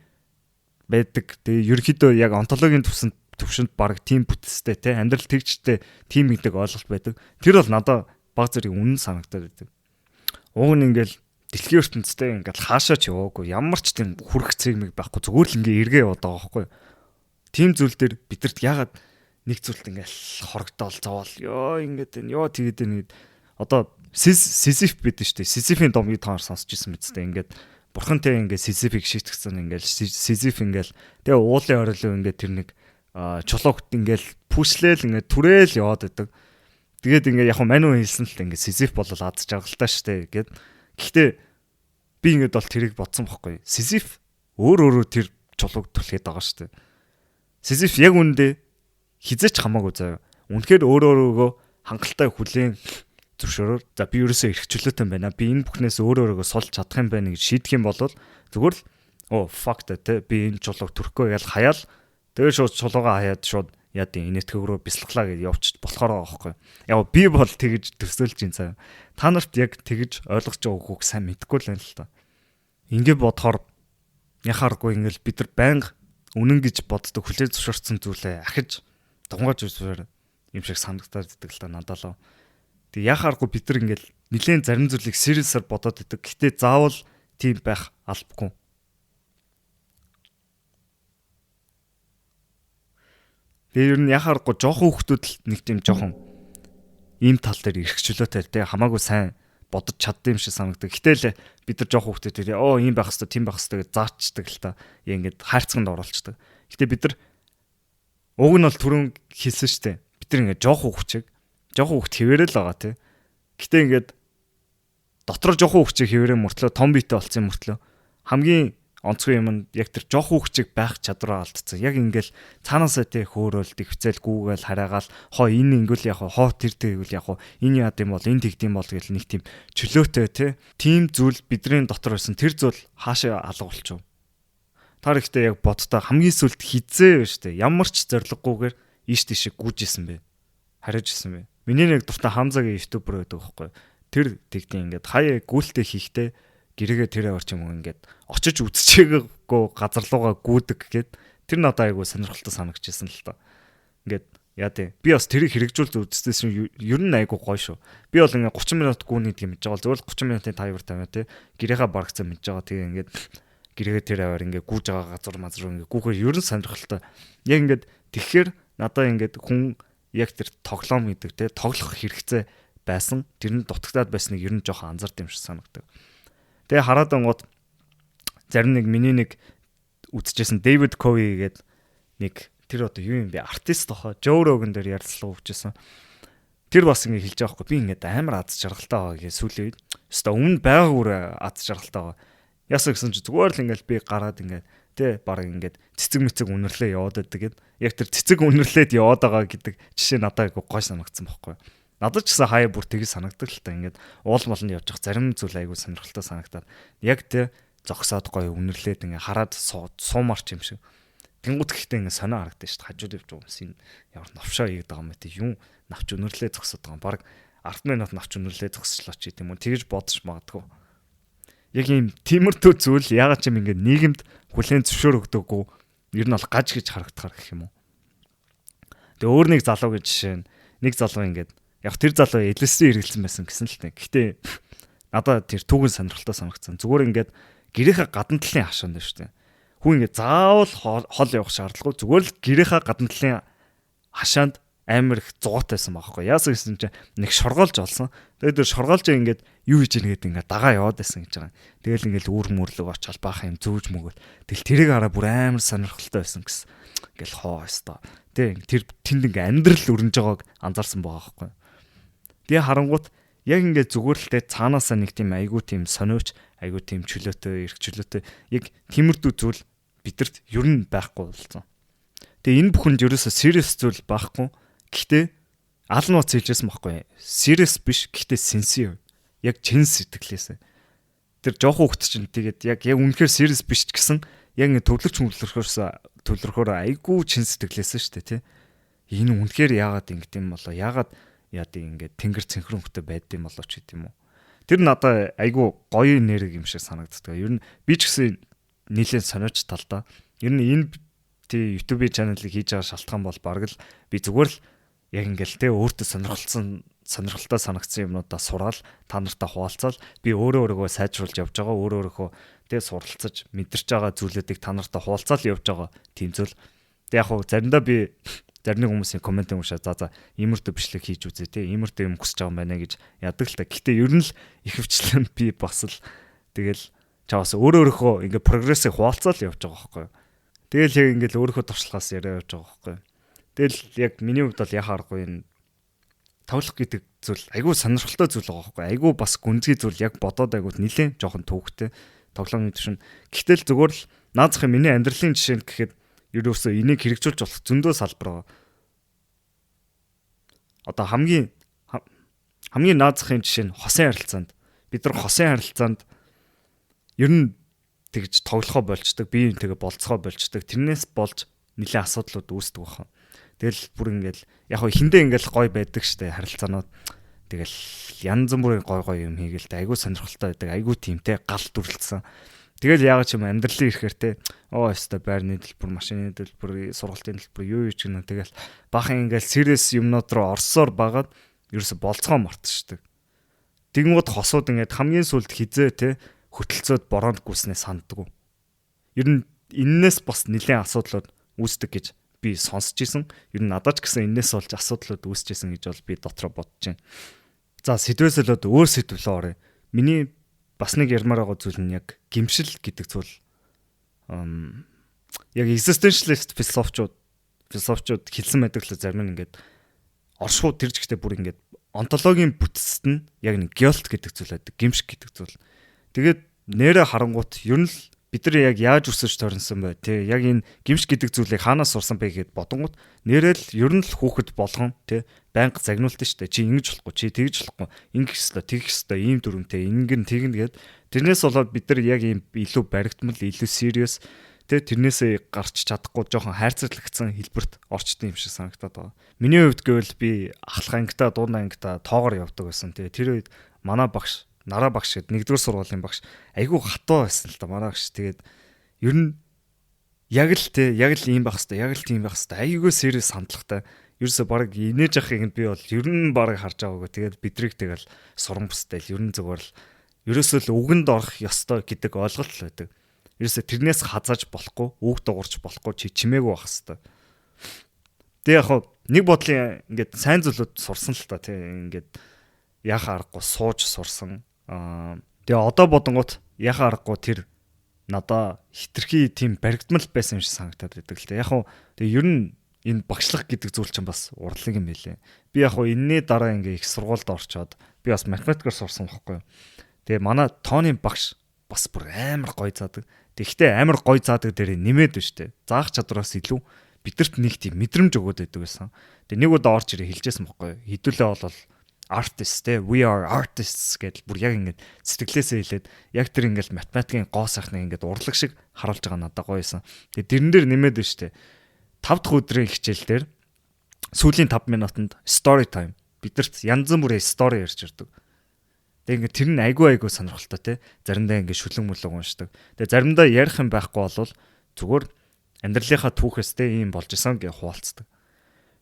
байдаг. Тэгээ ерөөхдөө яг онтологийн төвшөнд баг тийм бүтцтэй те амьдрал тэгчтэй тийм гэдэг ойлголт байдаг. Тэр бол надад баг зэрэг үнэн санагдаад байдаг. Уг нь ингээл дэлхийн ертөнцтэй ингээл хаашаа ч яваагүй ямар ч тийм хүрх цэгмэг байхгүй зүгээр л ингээ эргээ яваад байгаа байхгүй. Тийм зүйл дээр бидэрт ягаад нэг зүйлт ингээл хорогдоол зовоол ёо ингээд энэ ёо тэгээд энэ одоо Сизиф бидэн штэ Сизифийн домгийг таар сонсч ирсэн мэт зтэй ингээд бурхантай ингээд Сизифийг шийтгсэн ингээл Сизиф ингээл тэгээ уулын орилоо ингээд тэр нэг чулуугт ингээл пүшлээл ингээд түрээл яваад байдаг. Тэгээд ингээд яг мануу хэлсэн л ингээд Сизиф болол аз жаргалтай штэ гэд. Гэхдээ би ингээд бол тэрийг бодсон бохгүй. Сизиф өөрөө тэр чулууг түлхээд байгаа штэ. Сизиф яг үндэ хизээч хамаагүй заяа. Үнэхээр өөрөөгөө хангалттай хүлээн зөвшөөрөөр. За би ерөөсөө эрхчлөөтэй байна. Би энэ бүхнээс өөрөөгөө сулж чадах юм байна гэж шийдэх юм бол зүгээр л fuck тэ би энэ чулууг төрөхгүй ял хаяал. Тэгээ шууд чулуугаа хаяад шууд яа дий инэтхэг рүү бясалгалаа гэж явчих болохоор байгаа байхгүй. Яг би бол тэгэж төсөөлж ин цаа. Та нарт яг тэгэж ойлгож байгаа үгүйг сайн мэдэхгүй л байна л та. Ингээ бодохоор яхааргүй ингээл бид нар байнга үнэн гэж боддог хүлээж зөвшөөрсөн зүйлээ ахиж дунгаж үзвэр юм шиг санагдаад идэг л та надад л. Тэг яхааргүй бид нар ингээл нэлээд зарим зүйлийг serious-аар бодоод идэг. Гэтэ заавал тийм байх албагүй. Тэгээ ер нь яхааргүй жоохон хүмүүсд л нэг тийм жоохон ийм тал дээр эрхчлөөтэй те хамаагүй сайн бодож чаддсан юм шиг санагдаг. Гэтэл бид нар жоохон хүмүүсд те ийм байх хэвээр тийм байх хэвээр гэж заачдаг л та. Яа ингээд хайрцагт оруулцдаг. Гэтэ бид нар уг нь бол түрүүн хэлсэн штэ. Бид нар ингээд жоохон хүүхд хэвээрэл байгаа те. Гэтэ ингээд дотор жоохон хүүхчийг хэвээрээ мөртлөө том биетэй болсон мөртлөө хамгийн онцгой юм нь яг тэр жоохон хүүхчиг байх чадвараа алдсан. Яг ингээл цаанаасаа те хөөрөөл дэвцэл гүүгээл хараагаал хоо энэ ингүүл яг хоо тэр тэгвэл яг энэ яад юм бол энэ тэгдэм бол гэл нэг тийм чөлөөтэй те. Тийм зүйл бидний дотор байсан тэр зүйл хаашаа алга болчихв. Таар ихтэй яг бодтоо хамгийн сүлд хизээ вэ штэ. Ямар ч зориггүйгээр ийш тийш гүйж исэн бэ. Хариуж исэн бэ. Миний нэг дуртай Хамзагийн ютубер байдаг байхгүй. Тэр тэгтийн ингээд хаяа гүйлтэй хийхдээ гэрээгээ тэрэ орч юм ингээд очиж үзчихээгүй газар руугаа гүйдэг гэд тэр надад айгу сонирхолтой санагдчихсан л та. Ингээд яа тий. Би бас тэрийг хэрэгжүүлж үзсэн ер нь айгу гоё шүү. Би бол ингээд 30 минут гүн гэдэг мэдж байгаа. Зөвхөн 30 минутын таймер тавиа тий. Гэрээгээ барагцсан мэдж байгаа. Тэгээ ингээд гэрээгээ тэр аваар ингээд гүйж байгаа газар мазруу ингээд гүүхээр ер нь сонирхолтой. Яг ингээд тэгэхээр надад ингээд хүн яг тэр тоглоом гэдэг тий тоглох хэрэгцээ байсан. Тэр нь дутагдаад байсныг ер нь жоохон анзаард юм шиг санагдаг. Тэгээ хараад онгод зарим нэг миний нэг үзчихсэн Дэвид Кови гэдэг нэг тэр одоо юу юм бэ? Артист тохоо Joe Rogan дээр ярилцлага өгчээсэн. Тэр бас ингэ хэлж байгаа хгүй би ингээд амар аз жаргалтай байгаа гэж сүүлийн үед. Өстө өмнө байга бүр аз жаргалтай байгаа. Ясаа гэсэн чи зүгээр л ингээд би гараад ингээд тэ баг ингээд цэцэг мэцэг үнэрлээ яваад байдаг гэд. Яг тэр цэцэг үнэрлээд яваад байгаа гэдэг жишээ надад айгу гой санагдсан байхгүй. Надад ч гэсэн хаяа бүр тгий санагдаг л та ингээд уул молонд явж явах зарим зүйл айгу сонирхолтой санагдаад яг тэ зогсоод гоё үнэрлээд ингээ хараад суумарч юм шиг. Тэнгууд гэхдээ ингээ сонио харагдаж шít хажууд явж байгаа юм. Ямар навшаа ийгд байгаа юм бэ? Юм навч үнэрлээ зогсоод байгаа юм. Бараг 10 минут навч үнэрлээ зогсчлоо ч гэдэм үү. Тэгэж бодож магадгүй. Яг ийм тиймэрхүү зүйл ягаад ч юм ингээ нийгэмд хүлээн зөвшөөрөгдөөгүй ер нь бол гаж гэж харагдахаар гэх юм уу. Тэгээ өөр нэг залуугийн жишээ нэг залуу ингээ яг тэр залуу LSD хэрэглэсэн байсан гэсэн л тээ. Гэхдээ надад тэр түүхэн сонирхолтой санагдсан. Зүгээр ингээд гэрийнхаа гадна талын хашаанд шүү дээ. Хүн ингээд заавал хол явах шаардлагагүй. Зүгээр л гэрийнхаа гадна талын хашаанд амар их зугаатайсан байхгүй. Яасан гэсэн чинь нэг шоргоолж олсон. Тэгээд тэр шоргоолж ингээд юу хийж ийн гэдэг ингээд дагаа яваад байсан гэж байгаа. Тэгэл ингээд үүр мөрлөг очил баах юм зүүж мөгөл. Тэгэл тэрийг хараа бүр амар сонирхолтой байсан гэсэн. Ингээл хоо өстой. Тэ тэр тэнд ингээд амьдрал өрнөж байгааг анзаарсан байгаа байхгүй. Тэгээ харангуут яг ингээд зүгээр л тэ цаанаасаа нэг тийм айгуу тийм сониуч айгуу тийм чөлөөтэй эрх чөлөөтэй яг тиймэрдүү зүйл бидэрт ер нь байхгүй болсон. Тэгээ энэ бүхэнд ерөөсө serious зүйл байхгүй. Гэхдээ аль нууц хэлжсэн байхгүй. Serious биш гэхдээ sincere. Яг чин сэтгэлээсээ. Тэр жоохон хөвгт чинь тэгээд яг үнэхээр serious биш ч гэсэн яг ингээд төвлөрөхөөр айгуу чин сэтгэлээсээ шүү дээ тий. Энэ үнэхээр яагаад ингэдэм болоо яагаад яад ингээд тэнгэр цэнхрэн хөвгтө байдсан болоо ч гэдэм үү. Тэр надад айгу гоё нэрэг юм шиг санагддаг. Ер нь би ч гэсэн нэлээд сониуч талдаа. Ер нь энэ тий YouTube channel-ыг хийж байгаа шалтгаан бол бараг л би зүгээр л яг ингээл те өөртөө сонирхолтой санагдсан юмнуудаа сураал та нартай хуваалцаал би өөрөөгөө сайжруулж явж байгаа өөрөөгөө те суралцаж мэдэрч байгаа зүйлүүдийг та нартай хуваалцаал явж байгаа тийм зүйл. Тэг яг хуу заримдаа би зарим хүмүүсийн комментэн уншаа за иймэрхүү бичлэг хийж үзээ те иймэрхүү юм хүсэж байгаа юм байна гэж яадаг л та. Гэхдээ ер нь л ихэвчлэн би бас л тэгэл чаваас өөрөөгөө ингээ прогрессыг хуваалцаал явж байгаа байхгүй. Тэгэл яг ингээл өөрийнхөө туршлагаас яриа явж байгаа байхгүй. Тэгэл яг миний хувьд бол яхааргүй энэ тоглох гэдэг зүйл айгүй сонирхолтой зүйл байгаа байхгүй. Айгүй бас гүнзгий зүйл яг бодоод айгүй нилээн жоохон төвхтэй тоглоомны төвшин. Гэтэл зүгээр л наазахын миний амьдралын жишээ гэхэд ерөөсөө энийг хэрэгжүүлж болох зөндөө салбар байгаа. Одоо хамгийн наазахын жишээ нь хосын харилцаанд бид нар хосын харилцаанд ер нь тэгж тоглохоо болчдөг, бие биентэйгээ болцохоо болчдөг. Тэрнээс болж нэлээд асуудлууд үүсдэг байна. Тэгэл бүр ингээл яг хоо эхэндээ ингээл гой байдаг штэ харилцаанууд. Тэгэл янз бүрийн гой юм хийгээл тэ айгүй сонирхолтой байдаг, айгүй тиймтэй гал дүрлцсэн. Тэгэл яагаад ч юм амьдралын ирэхээр те өстой байрны төлбөр, машины төлбөр, сургалтын төлбөр юу ч гэнэ тэгэл бахан ингээл serious юмнууд руу орсоор багаад ерөөсө болцгоо мартчихдаг. Тэнгууд хосууд ингээд хамгийн сүлд хизээ те хөтөлцөөд бороонд гүйснээ санддаг. Ер нь эннээс бас нэлээд асуудлууд үүсдэг гэж би сонсч ийсэн. Ер нь надад ч гэсэн эннээс болж асуудлууд үүсчихсэн гэж бол би дотроо бодож байна. За сэдвээс л өөр сэдвлээ оръё. Миний бас нэг ярмаар байгаа зүйл нь яг гимшил гэдэг зүйл. Яг existentialist философичуд хэлсэн байдаг л зарим нь ингээд оршуу тэр жигтэй бүр ингээд онтологийн бүтцэд нь яг нэг guilt гэдэг зүйл байдаг. Гимшиг гэдэг зүйл. Тэгээд нэрэ харангуут ер нь л бид нар яг яаж өсөж тойронсон бай тий яг энэ гимш гэдэг зүйлийг хаанаас сурсан бэ гэд бодонгууд нэрэл ер нь л хүүхэд болгон тий байнга загнуулдаг штэ чи ингэж болохгүй чи тэгж болохгүй ингэх ёстой тэгэх ёстой ийм дүрмтэй ингэн тэгнэ гэд тэрнээс болоод бид нар яг ийм илүү баригдмал илүү serious Тэ тэрнээсээ гарч чадахгүй жоохон хайрцаглагдсан хэлбэрт орчдсон юм шиг санагдаад байгаа. Миний хувьд гэвэл би ахлах ангита, дунд ангита тоогоор явдаг байсан. Тэгээ тэр үед манай багш, нараа багш гэдэг нэгдүгээр сургуулийн багш айгүй хатуу байсан л да манай багш. Тэгээд ер нь яг л ийм байх хэвээр, яг л тийм байх хэвээр айгүй serious хандлагатай. Ерөөсө баг инээж ахыг би бол ер нь баг харж байгаагүй. Тэгээд бидрийг тэгэл суран бустай л ер нь зүгээр л ерөөсөө л үгэнд орох ёстой гэдэг ойлголт л байдаг. Ерөөсө тэрнээс хазааж болохгүй, үг дуурч болохгүй чи чимээгүй байх хэвээр. Тэг яг нэг бодлын ингээд сайн зүйлүүд сурсан л та тийм ингээд яхаа аргагүй сууж сурсан. Тэгээ одоо бодонгууд яхаа аргагүй тэр надаа хитрхи тийм баригдмал байсан юм шиг санагдаад байдаг л та. Яг тэгээ ер нь энэ багшлах гэдэг зүйл чинь бас урдлаг юм байлээ. Би яг энэний дараа ингээ их сургуульд орчоод би бас математикаар сурсан байхгүй юу. Тэгээ манай тооны багш бас бүр амар гоё заадаг. Тэгэхдээ амар гоё заадаг дээр нэмээд байна штэ. Заах чадвараас илүү бидэрт нэг тийм мэдрэмж өгөөд байдаг байсан. Тэгээ нэг удаа орж ирээ хэлжсэн байхгүй юу. Хэдүүлээ бол artist те we are artists гэдэл бүр яг ингээд сэтгэлээсээ хэлээд яг тэр ингээд математикийн гоо сайхныг ингээд урлаг шиг харуулж байгаа надад гоё байсан. Тэгээ дэрэн дээр нэмээд байна штэ. 5 дахь өдрийн хичээл дээр сүүлийн 5 минутанд story time бидэрт янз бүрийн story ярьж ирдэг. Тэгээ ингээд тэр нь айгүй сонирхолтой те. Заримдаа ингээд шүлэн мүлэг уншдаг. Тэгээ заримдаа ярих юм байхгүй болвол зүгээр амьдралынхаа түүхээс те ийм болж исэн гэж хуваалцдаг.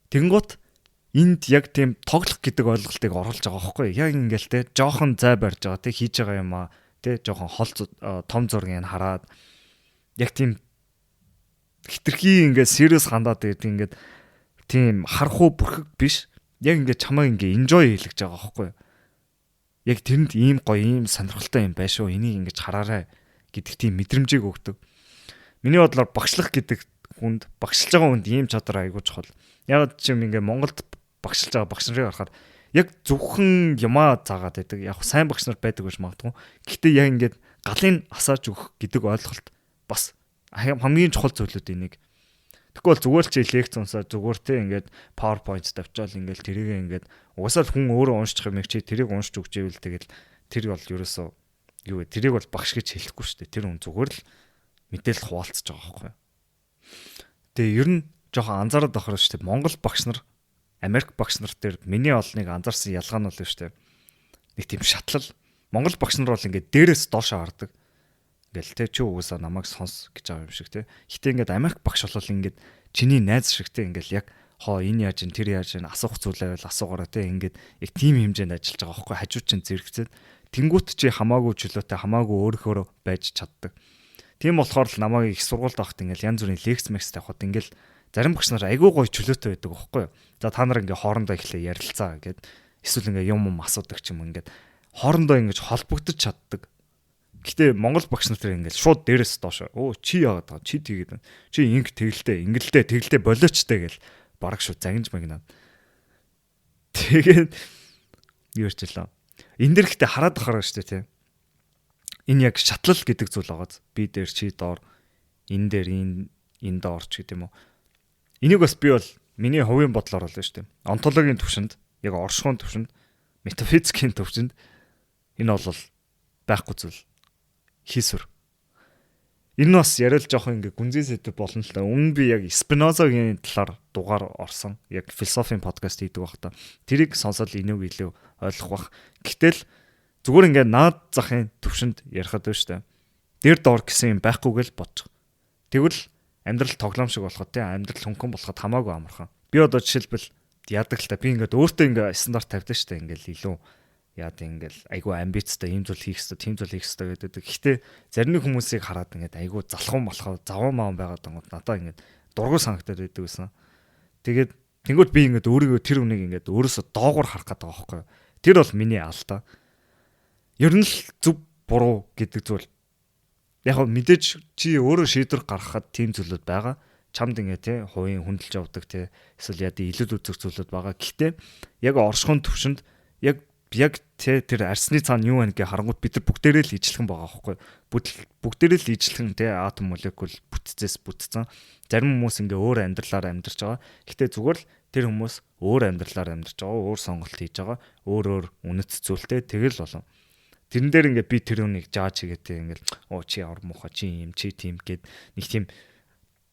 Тэнгуут энд яг тийм тоглох гэдэг ойлголтыг оруулж байгаа байхгүй яг ингээл те жоохон зай барьж байгаа те хийж байгаа юм аа те жоохон хол том зургийг хараад яг тийм хитрхи ингээд serious хандаад байдаг ингээд тийм харах уу бүрхэг биш яг ингээд чамаа ингээд enjoy хийлгэж байгаа байхгүй яг тэрэнд ийм гоё ийм сонирхолтой юм байшгүй энийг ингээд хараарай гэдэг тийм мэдрэмжийг өгдөг. Миний бодлоор багшлах гэдэг хүнд багшилж байгаа хүнд ийм чадвар айгуу чухал. Яг чим ингээд Монголд багшилж байгаа багш нарыг харахад яг зөвхөн юмаа заагаад байдаг. Яг сайн багш нар байдаг гэж магадгүй. Гэхдээ яг ингээд галын асааж өгөх гэдэг ойлголт бас хамгийн чухал зүйлүүдийн нэг. Тэгвэл зүгээр л чи лекц унсаад зүгээр те ингээд PowerPoint тавьчаал ингээд тэрийг ингээд угаасаа хүн өөрөө уншчих юм чи тэрийг уншиж өгч ивэл тэгэл тэр бол ерөөсөө юу вэ? Тэрийг бол багш гэж хэлэхгүй шүү дээ. Тэр хүн зүгээр л мэдээлэл хуваалцаж байгаа байхгүй. Тэгээ ер нь жоохон анзаараад авах хэрэгтэй. Монгол багш нар Америк багш нар дээр миний олныг анзаарсан ялгаа нь бол шүү дээ. Нэг тийм шатлал. Монгол багш нар бол ингээд дээрээс доошоо хардаг. Ингээл те чи угаасаа намайг сонс гэж байгаа юм шиг те. Гэтэ ингээд Америк багш бол ингээд чиний найз шиг те ингээл яг энэ яаж ин тэр яаж ин асуух зүйлээ байл асуугаараа те ингээд яг тим хэмжээнд ажиллаж байгаа байхгүй хажууд чинь зэрэгцээд тэнгуут чи хамаагүй чөлөөтэй хамаагүй өөрөөр байж чаддаг. Тийм болохоор л намайг их сургуульд авахт ингээл янз бүрийн лекц мэкс тавихад ингээл зарим багш нар айгүй гоё чөлөөтэй байдаг байхгүй юу. За та нар ингээ хоорондоо ихлэ ярилцаа гэд эсвэл ингээ юм асуудаг ч юм ингээд хоорондоо ингэж холбогдож чаддаг. Гэтэ Монгол багш нар тэр ингээл шууд дээрээс доош. Оо чи яагаад байгаа? Чи тэгээд чи инг тэгэлдэ болоочтой гэл бараг шууд загинж магнаа. Тэгээд юу ярьчлаа. Энд дэр ихтэй хараад ахаар шүү дээ тий. Энэ яг шатлал гэдэг зүйл байгааз. Би дээр чи доор энэ дээр энэ доор ч гэдэм үү. Энийг бас би бол миний хувийн бодлоор бол шүү дээ. Онтологийн төвшөнд, яг оршихуун төвшөнд, метафизикийн төвшөнд энэ бол байхгүй зүйл. Хийсвэр. Энэ бас яриад жоохон ингээ гүнзгий сэдв болно л да. Өмнө би яг Спинозагийн талаар дугаар орсон. Яг философийн подкаст хийдэг байх та. Тэрийг сонсоод энийг илүү ойлгох бах. Гэтэл зүгээр ингээ наад захын төвшөнд ярихад байна шүү дээ. Дээр доор гэсэн юм байхгүйгээл бодчих. Тэгвэл амьдрал тоглоом шиг болоход тий амьдрал хөнгөн болоход хамаагүй амархан. Би одоо жишээлбэл яадаг л та би ингээд өөртөө ингээ стандарт тавьдаг шүү дээ. Ингээл илүү яад ингээл айгүй амбицтай ийм зүйл хийх хэрэгтэй, тийм зүйл хийх хэрэгтэй гэдэг. Гэхдээ зарим хүмүүсийг хараад ингээд айгүй залхуун болохоо заваа маан байгаад байгаа надаа ингээд дургу санагдаад байдаг гэсэн. Тэгээд тэнгууд би ингээд өөрийгөө тэр үнийг ингээд өөрөөсөө доогуур харах гэдэг байгаа байхгүй. Тэр бол миний алдаа. Ер нь л зөв буруу гэдэг зүйл. Яг нь мэдээж чи өөрөө шийдвэр гаргахад тийм зүйлүүд байгаа. Чамд ингээд тий хувийн хүндэлж явдаг тий эсвэл яа илүүд үзэх зүйлүүд байгаа. Гэхдээ яг оршихуун төвшөнд яг тэр арсны цаана юу вэ гэж харангуут бид нар бүгдээрээ л ижилхэн байгаа байхгүй. Бүгдээрээ л ижилхэн те атом молекул бүтцээс бүтцэн. Зарим хүмүүс ингээ өөр амьдралаар амьдарч байгаа. Гэхдээ зүгээр л тэр хүмүүс өөр амьдралаар амьдарч байгаа, өөр сонголт хийж байгаа, өөр үнэт зүйлтэй тэгэл болов. Тэрэн дээр ингээд би тэр үнийг жааж хийгээтэй ингээд чи ямар муухай чи юм чи тийм гэд нэг тийм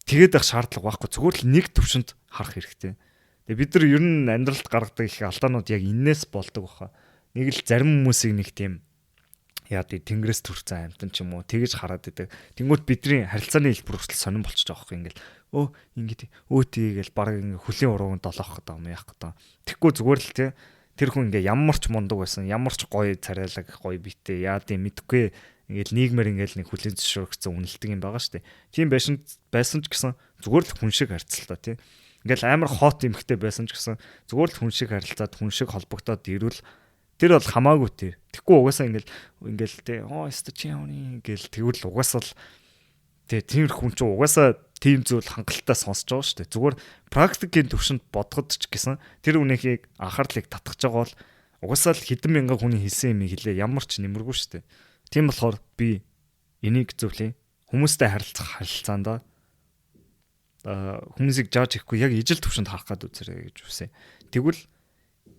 тэгээд байх шаардлага байхгүй. Зүгээр л нэг төвшөнд харах хэрэгтэй. Тэгээ бид нар ер нь амьдралд гаргадаг их алдаанууд яг энээс болдог баха. Нэг л зарим хүмүүсийг нэг тийм яа тий тэнгэрээс төрсэн амьтан ч юм уу тэгэж хараад идэг. Тэнгүүд бидний харилцааны хэлбэр хүртэл сонирн болчих жоох ингээл ингээд тийгээл баг ингээ хөлийн уруунд долоох гэдэг юм яах гэдэг. Тэгэхгүй зүгээр л тий тэр хүн ингээ ямар ч мундаг байсан, ямар ч гоё царайлаг, гоё битээ яа тий мэдгүй ингээл нийгмээр ингээл нэг хүлийн зөвшөөрөгцсөн үнэлдэг юм байгаа штэ. Тийм байсан ч гэсэн зүгээр л хүн шиг харьцалтаа тий. Ингээл амар хот эмхтэй байсан ч гэсэн зүгээр л хүн шиг харилцаад хүн шиг холбогдоод ирвэл тэр бол хамаагүй тий. Тэгэхгүй угаасаа ингээл тий өстө чи явны ингээл тэгвэл угаасаа л тий тийм хүн ч угаасаа тийм зүйл хангалттай сонсож байгаа штэ. Зүгээр практикийн төвшөнд бодоход ч гэсэн тэр үнийхийг анхаарлыг татгаж байгаа бол угаасаа л хэдэн мянган хүний хэлсэн юм хэлээ ямар ч нэмэргүй штэ. Тийм болохоор би энийг зөвлөе. Хүмүүстэй харилцах харилцаанд хүмүүсийг жааж ихгүй яг ижил төвшөнд харах гад үзэрэй гэж үсэ. Тэгвэл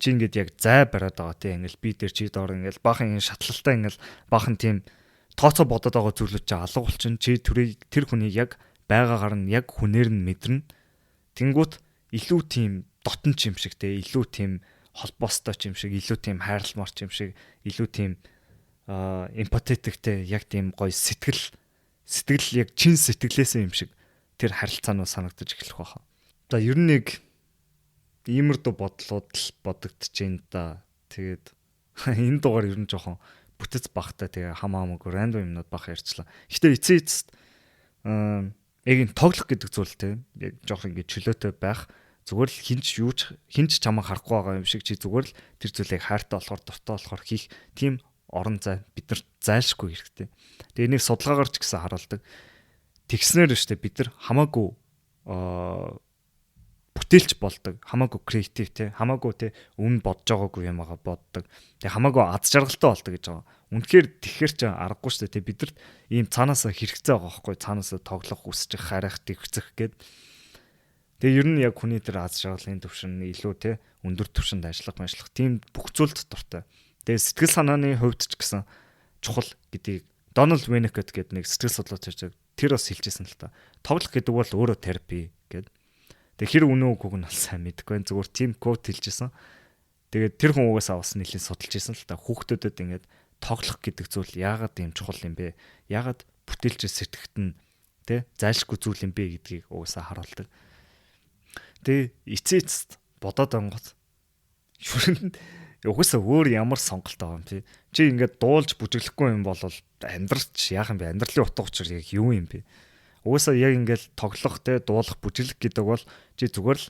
чи ингээд яг зай бариад байгаа тийм ингээл би дээр чи доор ингээл баахан ингэ шатлалтай ингээл баахан тийм тооцоо бодоод байгаа зүйлүүд чи алга болчин чи тэр хүнийг яг байгаагаар нь яг хүнээр нь мэдэрнэ. Тэнгүүт илүү тийм дотн ч юм шиг те илүү тийм холбоостой ч юм шиг илүү тийм хайрламар ч юм шиг илүү тийм эмпатетиктэй яг тийм гоё сэтгэл яг чин сэтгэлээсээ юм шиг тэр харилцаанууд санагдаж эхлэх байхаа. За ер нь нэг иймэрдүү бодлууд л бодогдож байна да. Тэгээд энэ дугаар ер нь жоохон бүтэц багтай тэгээ хамаагүй рандом юмнууд бах ярьчлаа. Гэтэ эцээст яг энэ тоглох гэдэг зүйл те яг жоохон ингэ чөлөөтэй байх зүгээр л хинч чамаа харахгүй байгаа юм шиг чи зүгээр л тэр зүйлийг хайртай болохоор дуртай болохоор хийх тийм орон зай бид нар зайлшгүй хэрэгтэй. Тэгээ энийг судалгаагаар ч гэсэн харуулдаг. Тэгснээр штэ бид нар хамаагүй бүтээлч болдог, хамаагүй креатив те, хамаагүй те өмнө бодож байгаагүй юм аа боддог. Тэгээ хамаагүй аз жаргалтай болдог гэж байгаа. Үнэхээр тэгэхээр ч аргагүй штэ те бид нар ийм цаанаасаа хэрэгцээ байгаа байхгүй цаанаасаа тоглох, үсчих, харих, тэгвцэх гээд. Тэгээ ер нь яг хүний тэр аз жаргалын төвшин илүү те өндөр төвшөнд ажиллах тийм бүх зүйлд дуртай. Тэгээ сэтгэл санааны хувьд ч гэсэн чухал гэдгийг Дональд Винникот гэдэг нэг сэтгэл судлаач тэр бас хэлжсэн л та. Тоглох гэдэг бол өөрөө терапи гэдэг. Тэгээ хэр үнэн үгүйг нь сайн мэдэхгүй зүгээр тийм код хэлжсэн. Тэгээд тэр хүн угаасаа бас нэлийн судалж исэн л та. Хүүхдүүдэд ингээд тоглох гэдэг зүйл яагаад ийм чухал юм бэ? Яагаад бүтээлч сэтгэхт нь тэ зайлшгүй зүйл юм бэ гэдгийг угаасаа харуулдаг. Тэгээ эцээцэд бодоод ангууд угаасаа өөр ямар сонголт байгаа юм тий. Чи ингээд дуулж бүжиглэхгүй юм бол амьдралч яах юм бэ? Амьдралын утга учир яг юу юм бэ? Угаасаа яг ингээд тоглох те дуулах бүжиглэх гэдэг бол чи зүгээр л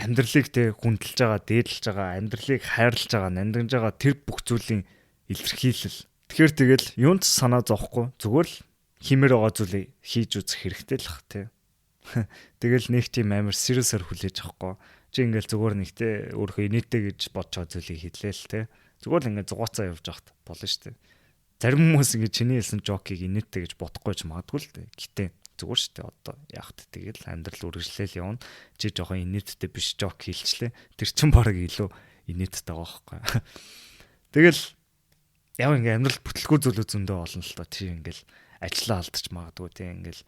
амьдралыг те хүндэлж байгаа, дээдлж байгаа, амьдралыг хайрлаж байгаа, нандинж байгаа тэр бүх зүйлийн илэрхийлэл. Тэгэхээр тэгэл юунд ч санаа зовхгүй зүгээр л химээр байгаа зүйлийг хийж үзэх хэрэгтэй л бах те. Тэгэл нэг тийм амар сериусаар хүлээж авахгүй. Чи ингээл зүгээр нэг те өөрөө инээтэй гэж бодож байгаа зүйлийг хийлээл те. Зүгээр л ингээд зугаацаа явж явахт болно шүү дээ. Зарим хүмүүс ингээд чиний хэлсэн жокийг инээтэй гэж бодохгүй ч магадгүй л дээ. Гэтэ зүгээр шүү дээ. Одоо яах вэ? Тэгэл амьдрал үргэлжлээл явна. Чи жоохон инээдтэй биш жок хийлчлээ. Тэр чин бараг илүү инээдтэй байгаа байхгүй. Тэгэл яв ингээд амьдрал бүтлгүй зүйлүүд зөндөө олон л доо. Чи ингээл ажлаа алдчих магадгүй те. Ингээл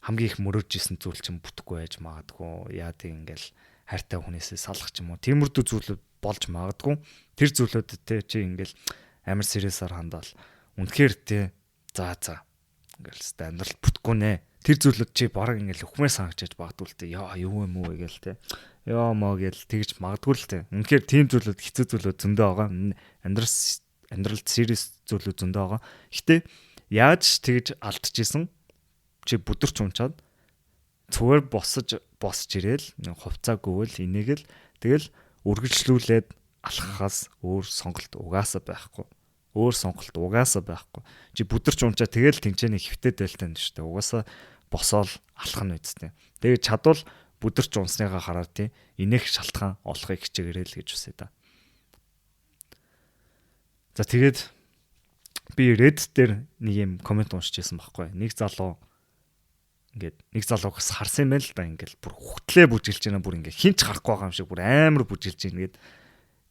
хамгийн их мөрөөжсэн зүйл чинь бүтэхгүй байж магадгүй. Яа тийм ингээл хайртай хүнээсээ салах ч юм уу. Тиймэрдүү зүйлүүд болж магадгүй. Тэр зүйлүүдэд те чи ингээл амар сериусаар хандаал. Үнэхээр те за ингээл сте амьдрал бүтэхгүй нэ. Тэр зүйлүүд чи бараг ингээл өхмөө сангачиж багтгүй л те. Яа юу юм уу гээл те. Яа маа гээл тэгж магадгүй л те. Үнэхээр тийм зүйлүүд хэцүү зүйлүүд зөндөө байгаа. Амьдралд сериус зүйлүүд зөндөө байгаа. Гэтэ яаж тэгж алдчихсэн чи бүдэрч унчаад зүгээр босж ирээл хувцаагүйвэл инээгээл тэгэл үргэлжлүүлээд алхахаас өөр сонголт угаасаа байхгүй. Өөр сонголт угаасаа байхгүй. Чи бүдэрч унчаа тэгэл тэнцэнэ хөвтөд байлтаа шүү дээ. Угаасаа босоол алхах нь үсттэй. Тэгээд чадвал бүдэрч унсныгаа хараад тий инех шалтгаан олохыг хичээгээрэй л гэж үсэ та. За тэгээд би Reddit дээр нэг юм комент уншиж байсан байхгүй. Нэг залуугаас харсан юм байна л да. Ингээл бүр хүтлээ бүжиглж байна. Бүр ингээ хинч харахгүй байгаа юм шиг бүр амар бүжиглж байна гээд.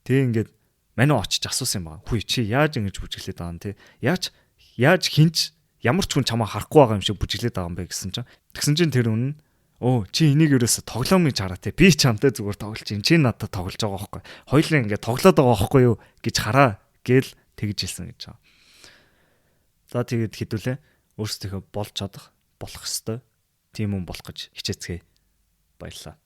Тэг ингээд Манай очиж асуусан юм байна. Хүй чи яаж ингэж бүжиглээд байгаа юм те? Яаж хинч ямар ч хүн чамаа харахгүй байгаа юм шиг бүжиглээд байгаа юм бэ гэсэн чинь. Тэгсэн чинь тэр үнэн чи энийг ерөөсө тоглоом гэж хараа те. Би чамтай зүгээр тоглож чинь чи надад тоглож байгаа байхгүй. Хоёулаа ингэ тоглоод байгаа байхгүй юу гэж хараа гээл тэгж хэлсэн гэж байгаа. За тэгээд хэдүүлээ өөрсдийнхөө болж чадах болох ёстой. Тийм хүн болох гэж хичээцгээе. Баярлалаа.